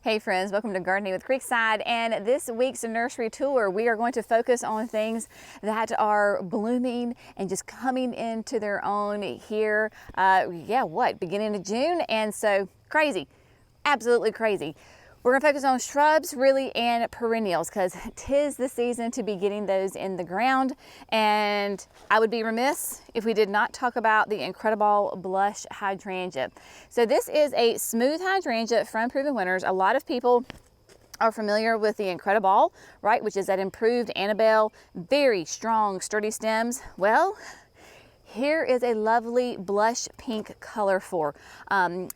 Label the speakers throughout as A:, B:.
A: Hey friends, welcome to Gardening with Creekside, and this week's nursery tour we are going to focus on things that are blooming and just coming into their own here, beginning of June, and so crazy, absolutely crazy. We're gonna focus on shrubs really and perennials because 'tis the season to be getting those in the ground, and I would be remiss if we did not talk about the incredible blush hydrangea. So this is a smooth hydrangea from Proven Winners. A lot of people are familiar with the Incredible, right, which is that improved Annabelle, very strong, sturdy stems. Well, here is a lovely blush pink color for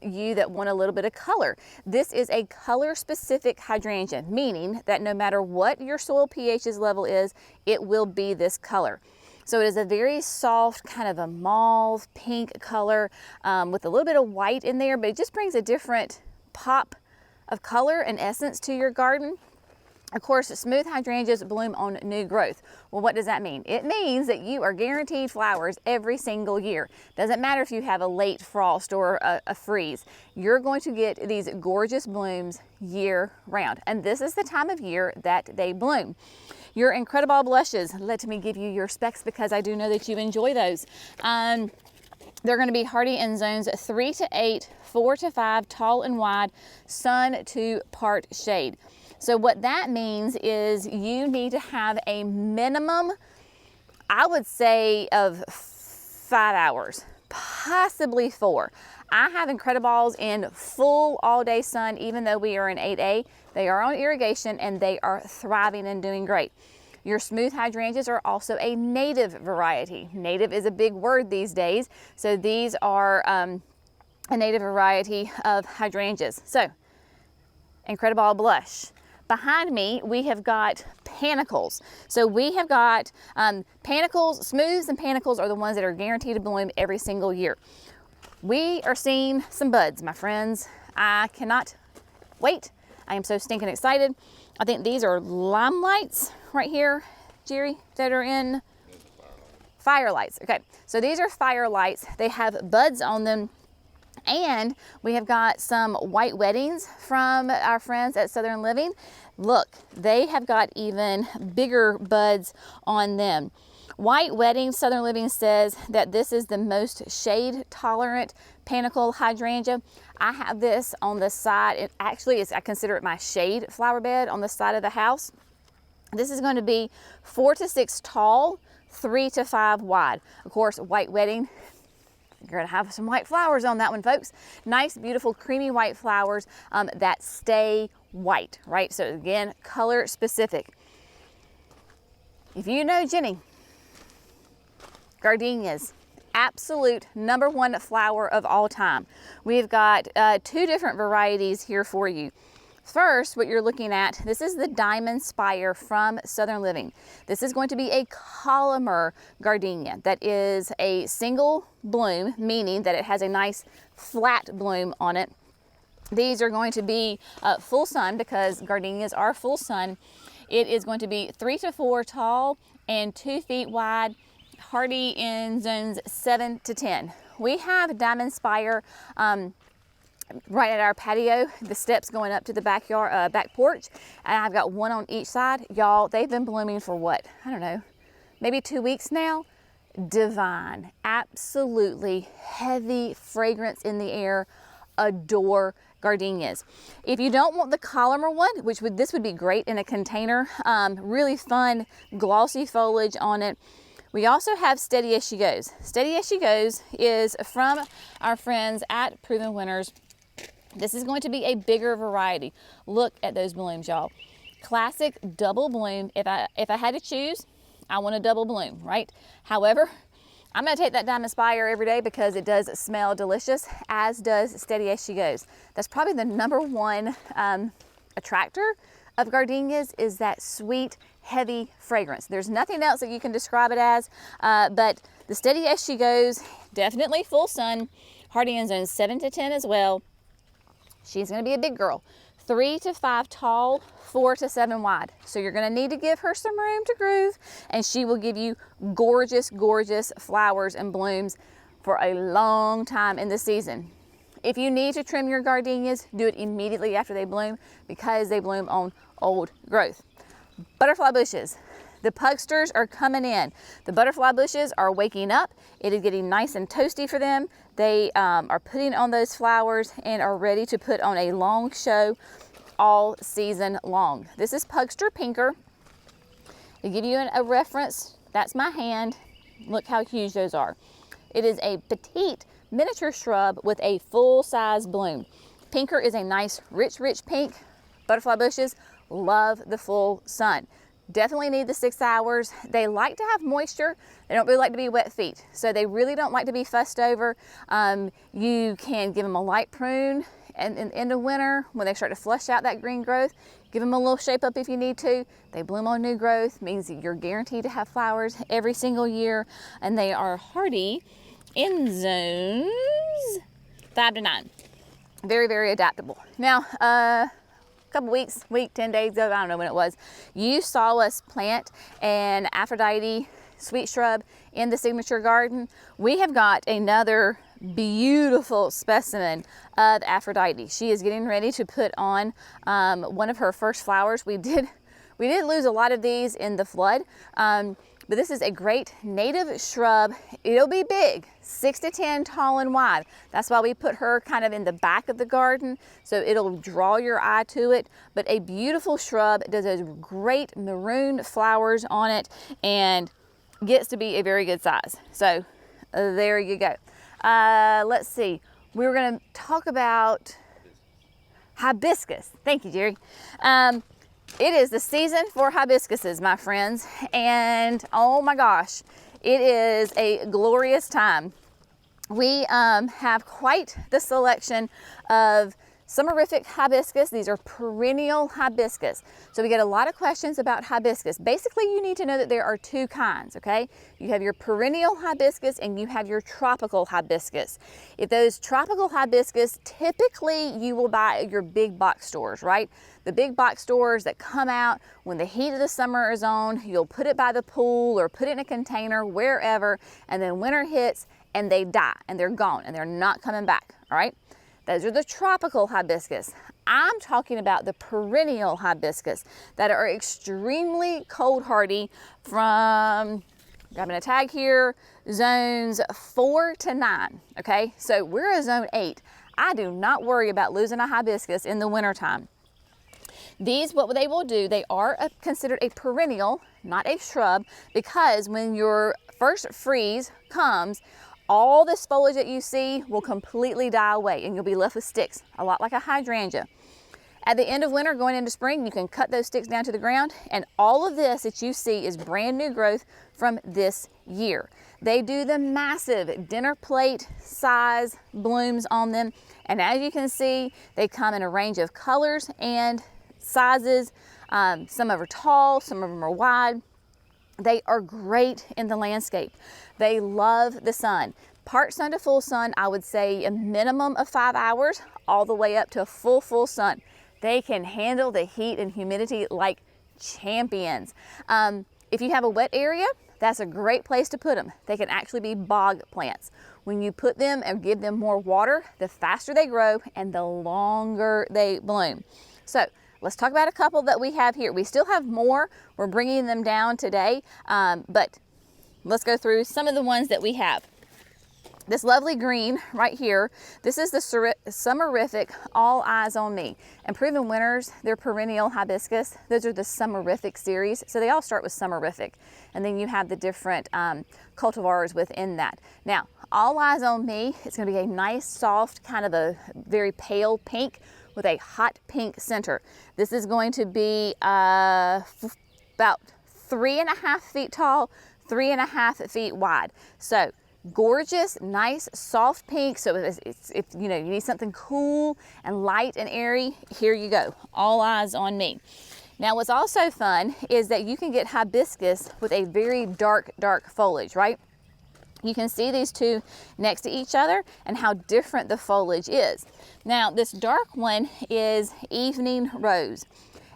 A: you that want a little bit of color. This is a color specific hydrangea, meaning that no matter what your soil pH's level is, it will be this color. So it is a very soft, kind of a mauve pink color with a little bit of white in there, but it just brings a different pop of color and essence to your garden. Of course, smooth hydrangeas bloom on new growth. Well, what does that mean? It means that you are guaranteed flowers every single year. Doesn't matter if you have a late frost or a freeze. You're going to get these gorgeous blooms year round. And this is the time of year that they bloom. Your Incredible blushes, let me give you your specs because I do know that you enjoy those. They're going to be hardy in zones 3 to 8, 4 to 5, tall and wide, sun to part shade. So what that means is you need to have a minimum, I would say, of 5 hours, possibly 4. I have Incredibles in full all-day sun, even though we are in 8A. They are on irrigation and they are thriving and doing great. Your smooth hydrangeas are also a native variety. Native is a big word these days. So these are a native variety of hydrangeas. So, Incredible blush. Behind me, we have got panicles. So we have got panicles, smooths and panicles are the ones that are guaranteed to bloom every single year. We are seeing some buds, my friends. I cannot wait. I am so stinking excited. I think these are limelights right here, Jerry, that are in firelights. Okay, so these are firelights. They have buds on them. And we have got some white weddings from our friends at Southern Living. Look, they have got even bigger buds on them. White weddings, Southern Living says that this is the most shade tolerant Panicle Hydrangea. I have this on the side. It actually is, I consider it my shade flower bed on the side of the house. This is going to be 4 to 6 tall, 3 to 5 wide. Of course, white wedding, you're gonna have some white flowers on that one, folks. Nice, beautiful, creamy white flowers that stay white, right? So again, color specific. If you know Jenny, gardenias, absolute #1 flower of all time. We've got 2 different varieties here for you. First, what you're looking at, this is the Diamond Spire from Southern Living. This is going to be a columnar gardenia that is a single bloom, meaning that it has a nice flat bloom on it. These are going to be full sun because gardenias are full sun. It is going to be 3 to 4 tall and 2 feet wide, hardy in zones 7 to 10. We have Diamond Spire right at our patio, the steps going up to the backyard, back porch, and I've got one on each side. Y'all, they've been blooming for what? I don't know, maybe 2 weeks now. Divine, absolutely heavy fragrance in the air. Adore gardenias. If you don't want the columnar one, this would be great in a container, really fun glossy foliage on it. We also have Steady As She Goes. Steady As She Goes is from our friends at Proven Winners. This is going to be a bigger variety. Look at those blooms, y'all. Classic double bloom. If I had to choose, I want a double bloom, right? However, I'm gonna take that Diamond Spire every day because it does smell delicious, as does Steady As She Goes. That's probably the #1 attractor of gardenias, is that sweet, heavy fragrance. There's nothing else that you can describe it as, but the Steady As She Goes, definitely full sun, hardy in zones 7 to 10 as well. She's going to be a big girl, 3 to 5 tall, 4 to 7 wide. So you're going to need to give her some room to groove, and she will give you gorgeous, gorgeous flowers and blooms for a long time in the season. If you need to trim your gardenias, do it immediately after they bloom because they bloom on old growth. Butterfly bushes. The pugsters are coming in. The butterfly bushes are waking up. It is getting nice and toasty for them. They are putting on those flowers and are ready to put on a long show all season long. This is Pugster Pinker. To give you a reference, that's my hand. Look how huge those are. It is a petite miniature shrub with a full-size bloom. Pinker is a nice, rich pink. Butterfly bushes love the full sun. Definitely need the 6 hours. They like to have moisture. They don't really like to be wet feet. So they really don't like to be fussed over. You can give them a light prune and in the winter when they start to flush out that green growth. Give them a little shape up if you need to. They bloom on new growth, means that you're guaranteed to have flowers every single year. And they are hardy in zones 5 to 9. Very, very adaptable. Now, couple week, 10 days ago, I don't know when it was, you saw us plant an Aphrodite sweet shrub in the signature garden. We have got another beautiful specimen of Aphrodite. She is getting ready to put on one of her first flowers. We did lose a lot of these in the flood, but this is a great native shrub. It'll be big, 6 to 10 tall and wide. That's why we put her kind of in the back of the garden, so it'll draw your eye to it. But a beautiful shrub, does those great maroon flowers on it, and gets to be a very good size. So there you go. Let's see. We were going to talk about hibiscus. Thank you, Jerry. It is the season for hibiscuses, my friends, and oh my gosh, it is a glorious time. We have quite the selection of summerific hibiscus. These are perennial hibiscus. So we get a lot of questions about hibiscus. Basically, you need to know that there are 2 kinds, okay? You have your perennial hibiscus and you have your tropical hibiscus. If those tropical hibiscus, typically you will buy at your big box stores, right? The big box stores that come out when the heat of the summer is on, you'll put it by the pool or put it in a container, wherever, and then winter hits and they die and they're gone and they're not coming back, all right? Those are the tropical hibiscus. I'm talking about the perennial hibiscus that are extremely cold hardy from, grabbing a tag here, zones 4 to 9, okay? So we're a zone 8. I do not worry about losing a hibiscus in the wintertime. These, what they will do, they are considered a perennial, not a shrub, because when your first freeze comes, all this foliage that you see will completely die away and you'll be left with sticks, a lot like a hydrangea. At the end of winter, going into spring, you can cut those sticks down to the ground, and all of this that you see is brand new growth from this year. They do the massive dinner plate size blooms on them, and as you can see, they come in a range of colors and sizes. Some of them are tall, some of them are wide. They are great in the landscape. They love the sun. Part sun to full sun, I would say a minimum of 5 hours, all the way up to a full sun. They can handle the heat and humidity like champions. If you have a wet area, that's a great place to put them. They can actually be bog plants. When you put them and give them more water, the faster they grow and the longer they bloom. So let's talk about a couple that we have here. We still have more. We're bringing them down today, but let's go through some of the ones that we have. This lovely green right here, this is the summerific All Eyes on Me. And Proven Winners, they're perennial hibiscus. Those are the summerific series. So they all start with summerific. And then you have the different cultivars within that. Now, All Eyes on Me, it's gonna be a nice, soft, kind of a very pale pink with a hot pink center. This is going to be about 3.5 feet tall, 3.5 feet wide. So gorgeous, nice, soft pink. So if you know you need something cool and light and airy, here you go. All Eyes on Me. Now what's also fun is that you can get hibiscus with a very dark foliage, right? You can see these two next to each other and how different the foliage is. Now this dark one is Evening Rose.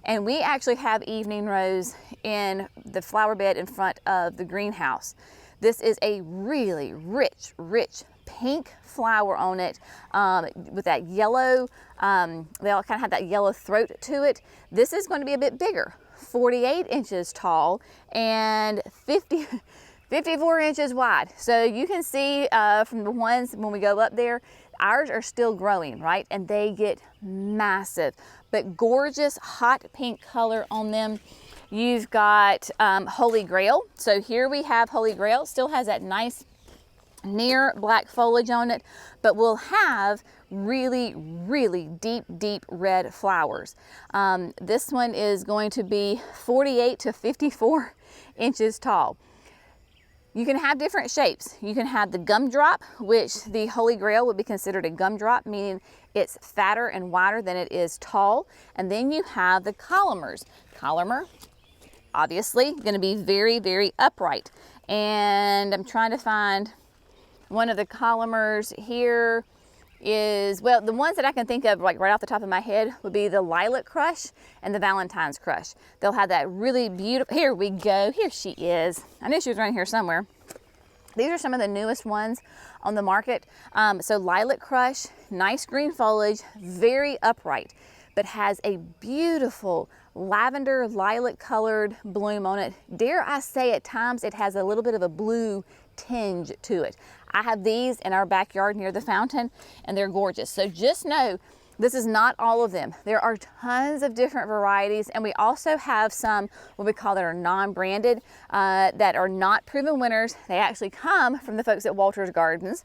A: And we actually have Evening Rose in the flower bed in front of the greenhouse. This is a really rich pink flower on it with that yellow, they all kind of have that yellow throat to it. This is going to be a bit bigger, 48 inches tall and 54 inches wide. So you can see from the ones when we go up there, ours are still growing, right? And they get massive, but gorgeous hot pink color on them. You've got Holy Grail. So here we have Holy Grail, still has that nice near black foliage on it, but will have really deep red flowers. This one is going to be 48 to 54 inches tall. You can have different shapes. You can have the gumdrop, which the Holy Grail would be considered a gumdrop, meaning it's fatter and wider than it is tall. And then you have the columers. Columer, obviously, going to be very upright. And I'm trying to find one of the columers here is, well, the ones that I can think of like right off the top of my head would be the Lilac Crush and the Valentine's Crush. They'll have that really beautiful, here we go, here she is. I knew she was around here somewhere. These are some of the newest ones on the market. So Lilac Crush, nice green foliage, very upright, but has a beautiful lavender lilac colored bloom on it. Dare I say at times it has a little bit of a blue tinge to it. I have these in our backyard near the fountain and they're gorgeous. So just know this is not all of them. There are tons of different varieties, and we also have some what we call that are non-branded that are not proven winners. They actually come from the folks at Walter's Gardens,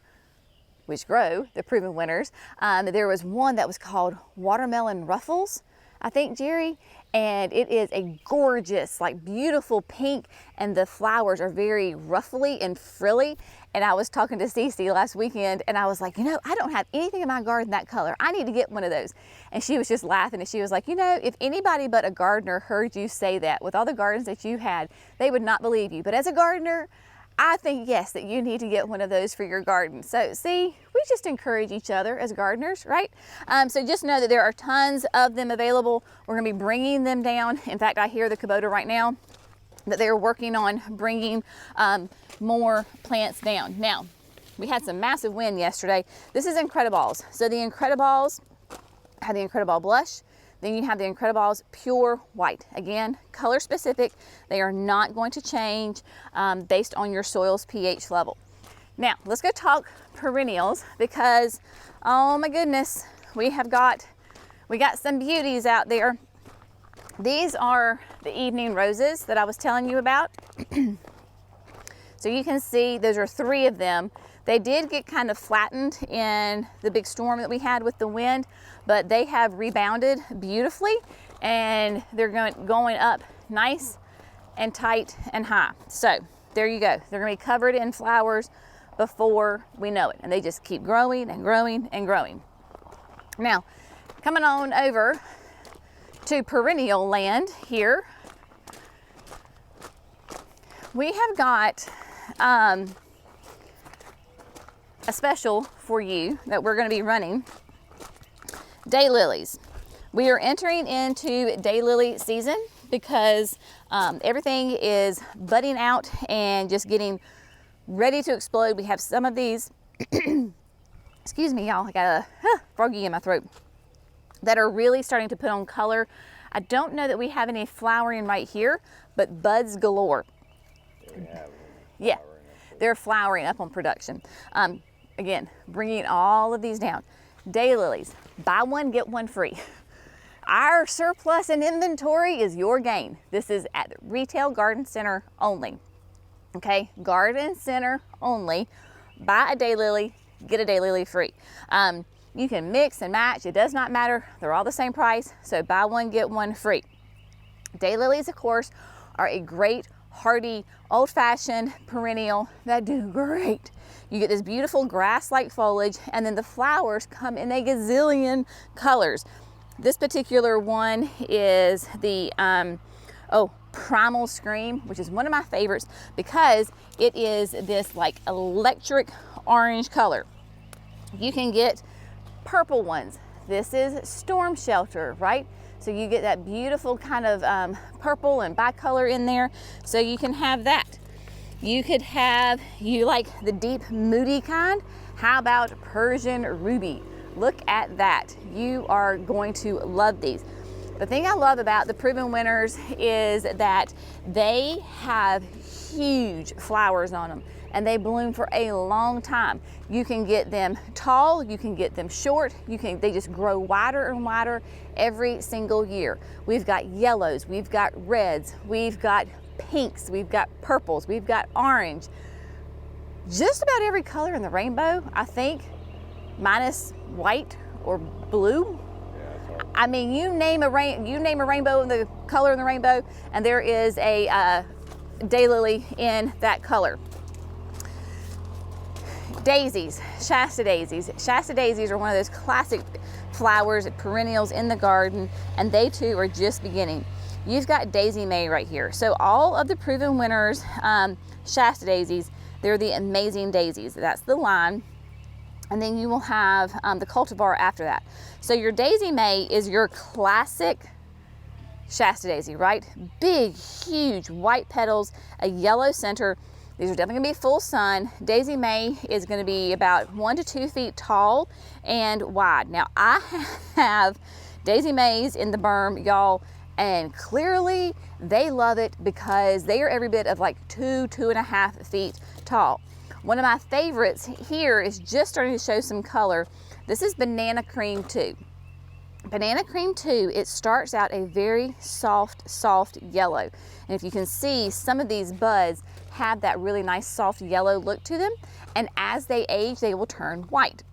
A: which grow the proven winners. There was one that was called Watermelon Ruffles, I think, Jerry, and it is a gorgeous, like beautiful pink, and the flowers are very ruffly and frilly. And I was talking to Cece last weekend and I was like, you know, I don't have anything in my garden that color. I need to get one of those. And she was just laughing and she was like, you know, if anybody but a gardener heard you say that with all the gardens that you had, they would not believe you. But as a gardener, I think, yes, that you need to get one of those for your garden. So see, we just encourage each other as gardeners, right? So just know that there are tons of them available. We're gonna be bringing them down. In fact, I hear the Kubota right now that they're working on bringing more plants down. Now, we had some massive wind yesterday. This is Incrediballs. So the Incrediballs have the Incrediball Blush. Then you have the Incrediballs Pure White. Again, color specific. They are not going to change based on your soil's pH level. Now, let's go talk perennials because, oh my goodness, we got some beauties out there. These are the evening roses that I was telling you about. So you can see those are 3 of them. They did get kind of flattened in the big storm that we had with the wind, but they have rebounded beautifully and they're going up nice and tight and high. So there you go. They're going to be covered in flowers before we know it. And they just keep growing and growing and growing. Now, coming on over to perennial land here, we have got a special for you that we're going to be running. Daylilies. We are entering into daylily season because everything is budding out and just getting ready to explode. We have some of these, excuse me y'all, I got a froggy in my throat, that are really starting to put on color. I don't know that we have any flowering right here, but buds galore. Yeah, they're flowering up on production. Again, bringing all of these down. Daylilies, buy one, get one free. Our surplus in inventory is your gain. This is at the retail garden center only. Okay, garden center only. Buy a daylily, get a daylily free. You can mix and match, it does not matter. They're all the same price, so buy one, get one free. Daylilies, of course, are a great, hardy, old-fashioned perennial that do great. You get this beautiful grass-like foliage, and then the flowers come in a gazillion colors. This particular one is the Primal Scream, which is one of my favorites because it is this like electric orange color. You can get purple ones. This is Storm Shelter, right? So you get that beautiful kind of purple and bicolor in there. So you can have that. You could have, you like the deep moody kind? How about Persian ruby? Look at that. You are going to love these. The thing I love about the Proven Winners is that they have huge flowers on them and they bloom for a long time. You can get them tall, you can get them short, they just grow wider and wider every single year. We've got yellows, we've got reds, we've got pinks, we've got purples, we've got orange. Just about every color in the rainbow, I think, minus white or blue. I mean, you name a rainbow in the color in the rainbow, and there is a daylily in that color. Daisies, Shasta daisies. Shasta daisies are one of those classic flowers, perennials in the garden, and they too are just beginning. You've got Daisy May right here. So all of the Proven Winners Shasta daisies, they're the amazing daisies. That's the line. And then you will have the cultivar after that. So your Daisy May is your classic Shasta daisy, right? Big, huge white petals, a yellow center. These are definitely gonna be full sun. Daisy May is gonna be about 1 to 2 feet tall and wide. Now I have Daisy Mays in the berm, y'all, and clearly they love it because they are every bit of like 2.5 feet tall. One of my favorites here is just starting to show some color. This is Banana Cream 2. Banana Cream 2, it starts out a very soft yellow. And if you can see, some of these buds have that really nice soft yellow look to them. And as they age, they will turn white.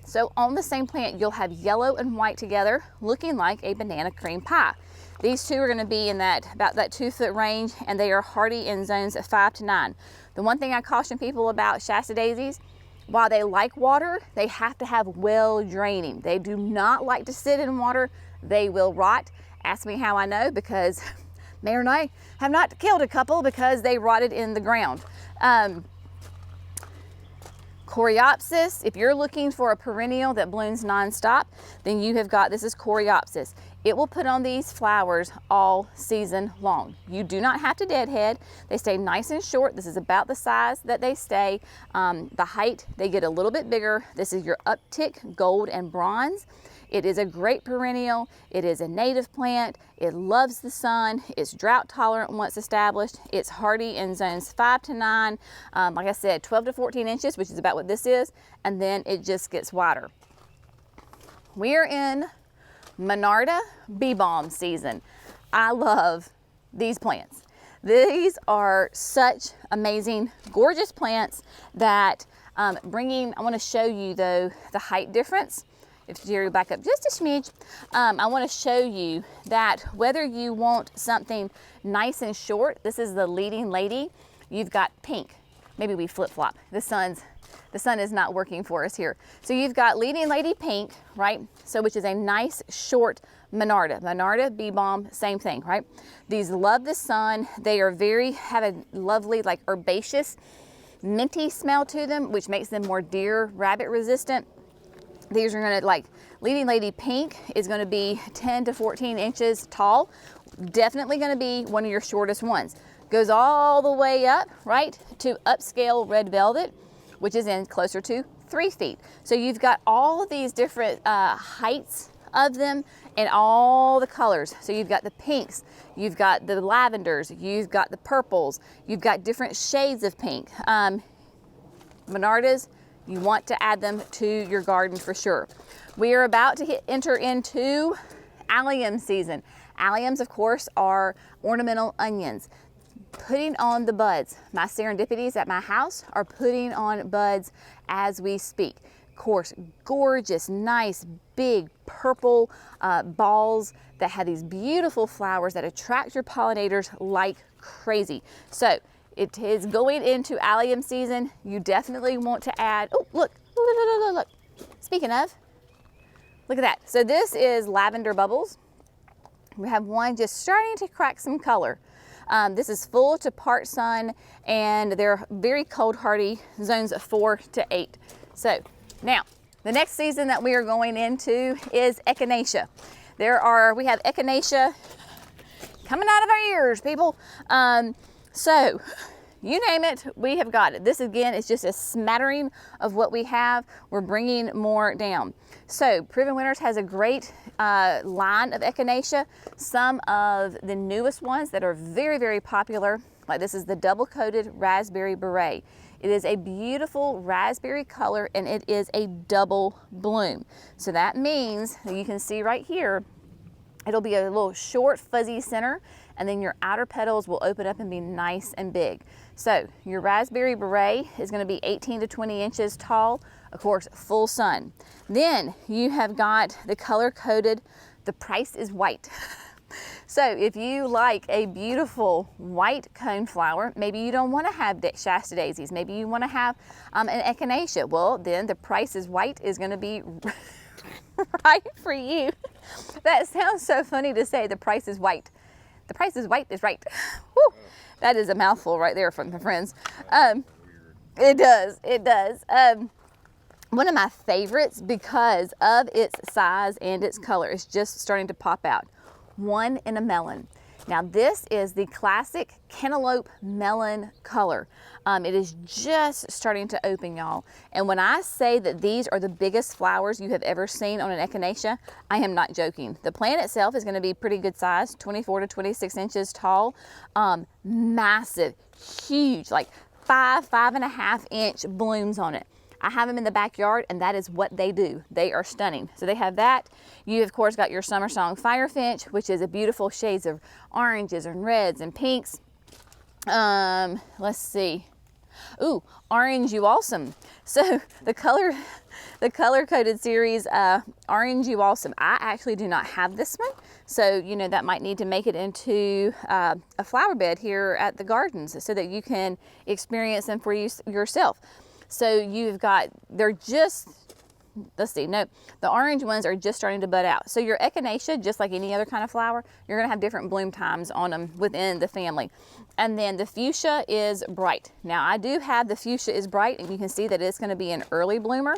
A: So on the same plant, you'll have yellow and white together, looking like a banana cream pie. These two are gonna be in about that 2 foot range, and they are hardy in zones of 5 to 9. The one thing I caution people about Shasta daisies, while they like water, they have to have well draining. They do not like to sit in water. They will rot. Ask me how I know, because Mayor and I have not killed a couple because they rotted in the ground. Coreopsis, if you're looking for a perennial that blooms nonstop, then you have got, this is Coreopsis. It will put on these flowers all season long. You do not have to deadhead. They stay nice and short. This is about the size that they stay. The height, they get a little bit bigger. This is your uptick gold and bronze. It is a great perennial. It is a native plant. It loves the sun. It's drought tolerant once established. It's hardy in zones 5 to 9. Like I said, 12 to 14 inches, which is about what this is. And then it just gets wider. We're in Monarda Beebalm season. I love these plants. These are such amazing, gorgeous plants that I want to show you though the height difference. If you back up just a smidge, I want to show you that whether you want something nice and short, this is the leading lady. You've got pink. Maybe we flip-flop. The sun is not working for us here. So you've got leading lady pink, right? So which is a nice short Monarda. Monarda, Beebalm, same thing, right? These love the sun. They are have a lovely like herbaceous, minty smell to them, which makes them more deer, rabbit resistant. These are gonna, like, leading lady pink is gonna be 10 to 14 inches tall. Definitely gonna be one of your shortest ones. Goes all the way up, right, to upscale red velvet, which is in closer to 3 feet. So you've got all of these different heights of them and all the colors. So you've got the pinks, you've got the lavenders, you've got the purples, you've got different shades of pink. Monardas, you want to add them to your garden for sure. We are about to enter into allium season. Alliums, of course, are ornamental onions. Putting on the buds. My serendipities at my house are putting on buds as we speak. Of course, gorgeous, nice, big purple balls that have these beautiful flowers that attract your pollinators like crazy. So it is going into allium season. You definitely want to add, oh, look. Speaking of, look at that. So this is lavender bubbles. We have one just starting to crack some color. This is full to part sun, and they're very cold hardy, zones of 4 to 8. So now, the next season that we are going into is echinacea. We have echinacea coming out of our ears, people. So you name it, we have got it. This again is just a smattering of what we have. We're bringing more down. So Proven Winners has a great line of echinacea. Some of the newest ones that are very, very popular, like this is the double coated raspberry beret. It is a beautiful raspberry color and it is a double bloom. So that means that you can see right here, it'll be a little short fuzzy center and then your outer petals will open up and be nice and big. So your raspberry beret is going to be 18 to 20 inches tall, of course, full sun. Then you have got the color coded, the price is white. So if you like a beautiful white coneflower, maybe you don't want to have Shasta daisies, maybe you want to have an echinacea, well then the price is white is going to be right for you. That sounds so funny to say, the price is white. The price is white is right. Woo, that is a mouthful right there from the friends. It does. One of my favorites because of its size and its color is just starting to pop out. One in a melon. Now this is the classic cantaloupe melon color. It is just starting to open, y'all. And when I say that these are the biggest flowers you have ever seen on an echinacea, I am not joking. The plant itself is going to be pretty good size, 24 to 26 inches tall, massive, huge, like 5.5 inch blooms on it. I have them in the backyard and that is what they do. They are stunning. So they have that. You of course got your Summer Song Firefinch, which is a beautiful shades of oranges and reds and pinks. Let's see. Ooh, Orange You Awesome. So the color coded series, Orange You Awesome. I actually do not have this one. So, you know, that might need to make it into a flower bed here at the gardens so that you can experience them for yourself. So you've got, they're just, let's see, no, the orange ones are just starting to bud out. So your echinacea, just like any other kind of flower, you're gonna have different bloom times on them within the family. And then the fuchsia is bright. Now I do have the fuchsia is bright and you can see that it's gonna be an early bloomer.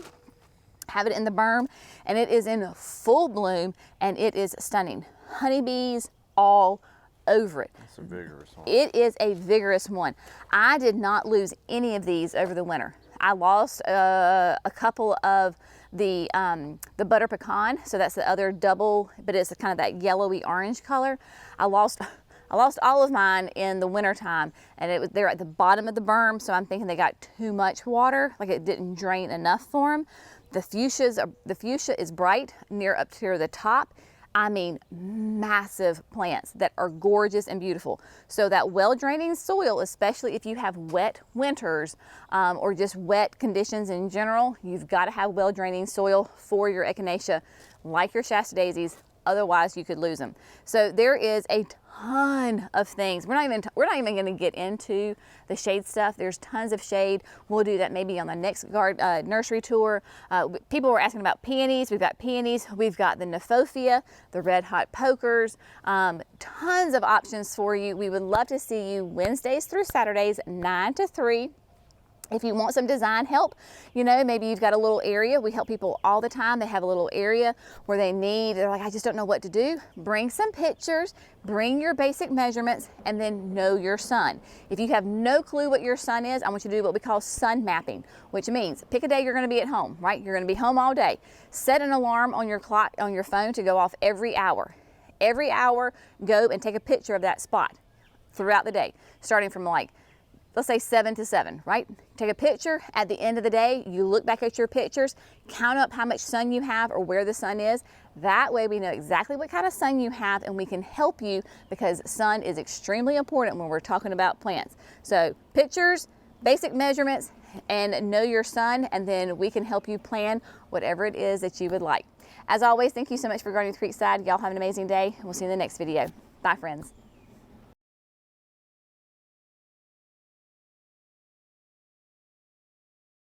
A: Have it in the berm and it is in full bloom and it is stunning. Honeybees all over it.
B: It's a vigorous one.
A: It is a vigorous one. I did not lose any of these over the winter. I lost a couple of the butter pecan, so that's the other double, but it's kind of that yellowy orange color. I lost all of mine in the winter time, and they're at the bottom of the berm, so I'm thinking they got too much water, like it didn't drain enough for them. The fuchsia is bright near up to the top. I mean, massive plants that are gorgeous and beautiful. So that well-draining soil, especially if you have wet winters or just wet conditions in general, you've got to have well-draining soil for your echinacea, like your Shasta daisies. Otherwise, you could lose them. So there is a ton of things. We're not even going to get into the shade stuff. There's tons of shade. We'll do that maybe on the next nursery tour. People were asking about peonies. We've got peonies. We've got the Nephophia, the red hot pokers. Tons of options for you. We would love to see you Wednesdays through Saturdays, 9 to 3. If you want some design help, you know, maybe you've got a little area. We help people all the time. They have a little area where they're like, I just don't know what to do. Bring some pictures, bring your basic measurements, and then know your sun. If you have no clue what your sun is, I want you to do what we call sun mapping, which means pick a day you're going to be at home, right? You're going to be home all day. Set an alarm on your clock, on your phone to go off every hour. Every hour, go and take a picture of that spot throughout the day, starting from like, let's say 7 to 7, right? Take a picture. At the end of the day, you look back at your pictures, count up how much sun you have or where the sun is. That way we know exactly what kind of sun you have and we can help you because sun is extremely important when we're talking about plants. So pictures, basic measurements, and know your sun, and then we can help you plan whatever it is that you would like. As always, thank you so much for gardening with Creekside. Y'all have an amazing day, and we'll see you in the next video. Bye, friends.